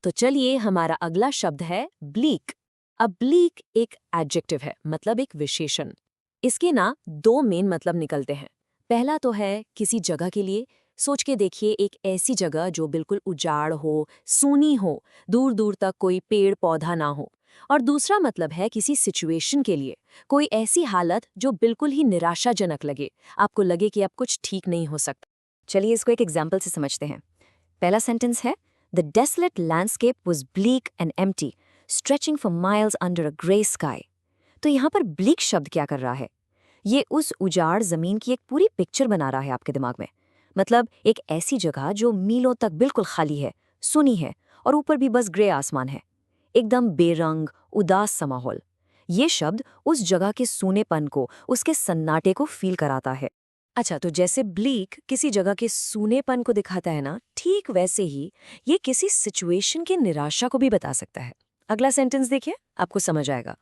तो चलिए, हमारा अगला शब्द है ब्लीक। अब ब्लीक एक एडजेक्टिव है, मतलब एक विशेषण। इसके ना दो मेन मतलब निकलते हैं। पहला तो है किसी जगह के लिए। सोच के देखिए, एक ऐसी जगह जो बिल्कुल उजाड़ हो, सूनी हो, दूर दूर तक कोई पेड़ पौधा ना हो। और दूसरा मतलब है किसी सिचुएशन के लिए, कोई ऐसी हालत जो बिल्कुल ही निराशाजनक लगे, आपको लगे कि अब कुछ ठीक नहीं हो सकता। चलिए इसको एक एग्जाम्पल से समझते हैं। पहला सेंटेंस है the desolate landscape was bleak and empty, stretching for miles under a grey sky. तो यहाँ पर ब्लीक शब्द क्या कर रहा है? ये उस उजाड़ जमीन की एक पूरी पिक्चर बना रहा है आपके दिमाग में। मतलब एक ऐसी जगह जो मीलों तक बिल्कुल खाली है, सुनी है, और ऊपर भी बस ग्रे आसमान है, एकदम बेरंग उदास सा माहौल। ये शब्द उस जगह के सूनेपन को, उसके सन्नाटे को फील कराता है। अच्छा, तो जैसे ब्लीक किसी जगह के सूनेपन को दिखाता है ना, ठीक वैसे ही ये किसी सिचुएशन की निराशा को भी बता सकता है। अगला सेंटेंस देखिए, आपको समझ आएगा।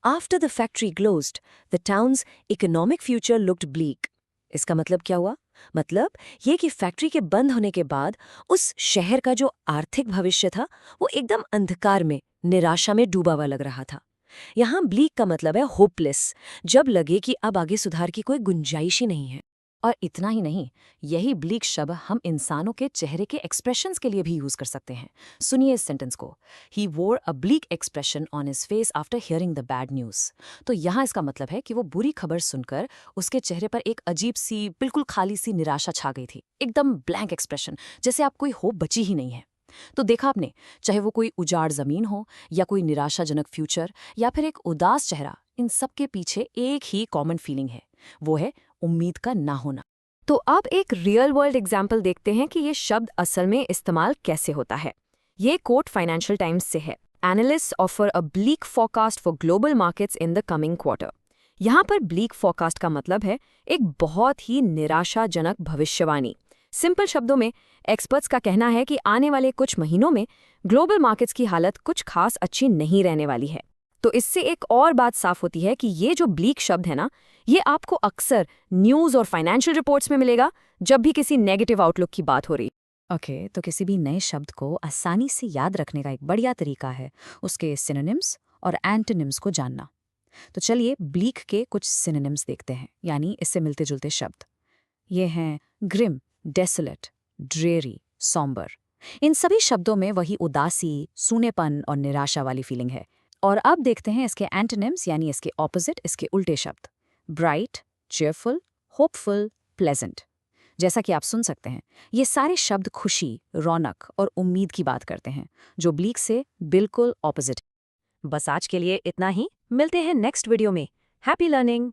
After the factory closed, the towns economic future looked bleak. इसका मतलब क्या हुआ? मतलब ये कि फैक्ट्री के बंद होने के बाद उस शहर का जो आर्थिक भविष्य था, वो एकदम अंधकार में, निराशा में डूबा हुआ लग रहा था। यहाँ ब्लीक का मतलब है होपलेस, जब लगे कि अब आगे सुधार की कोई गुंजाइश ही नहीं है। और इतना ही नहीं, यही ब्लीक शब्द हम इंसानों के चेहरे के एक्सप्रेशंस के लिए भी यूज कर सकते हैं। सुनिए इस सेंटेंस को, he wore a bleak expression on his face after hearing the bad news. तो यहाँ इसका मतलब है कि वो बुरी खबर सुनकर उसके चेहरे पर एक अजीब सी, बिल्कुल खाली सी निराशा छा गई थी। एकदम ब्लैंक एक्सप्रेशन, जैसे आप कोई होप बची ही नहीं है। तो देखा आपने, चाहे वो कोई उजाड़ जमीन हो, या कोई निराशाजनक फ्यूचर, या फिर एक उदास चेहरा, इन सब के पीछे एक ही कॉमन फीलिंग है, वो है उम्मीद का ना होना। तो अब एक रियल वर्ल्ड एग्जाम्पल देखते हैं कि ये शब्द असल में इस्तेमाल कैसे होता है। ये कोट फाइनेंशियल टाइम्स से है। Analysts offer a bleak forecast for global markets in the coming quarter. यहाँ पर ब्लीक फोरकास्ट का मतलब है एक बहुत ही निराशाजनक भविष्यवाणी। सिंपल शब्दों में, एक्सपर्ट्स का कहना है कि आने वाले कुछ महीनों में ग्लोबल मार्केट्स की हालत कुछ खास अच्छी नहीं रहने वाली है। तो इससे एक और बात साफ होती है कि ये जो ब्लीक शब्द है ना, ये आपको अक्सर न्यूज़ और फाइनेंशियल रिपोर्ट्स में मिलेगा जब भी किसी नेगेटिव आउटलुक की बात हो रही। ओके, तो किसी भी नए शब्द को आसानी से याद रखने का एक बढ़िया तरीका है उसके सिनोनिम्स और एंटोनिम्स को जानना। तो चलिए ब्लीक के कुछ सिनोनिम्स देखते हैं, यानी इससे मिलते जुलते शब्द। ये हैं ग्रिम, डेसोलेट, ड्रेरी, सॉम्बर। इन सभी शब्दों में वही उदासी, सूनेपन और निराशा वाली फीलिंग है। और अब देखते हैं इसके एंटोनिम्स, यानी इसके ऑपोजिट, इसके उल्टे शब्द। Bright, cheerful, hopeful, pleasant. जैसा कि आप सुन सकते हैं, ये सारे शब्द खुशी, रौनक और उम्मीद की बात करते हैं, जो ब्लीक से बिल्कुल ऑपोजिट। बस आज के लिए इतना ही। मिलते हैं नेक्स्ट वीडियो में। Happy learning.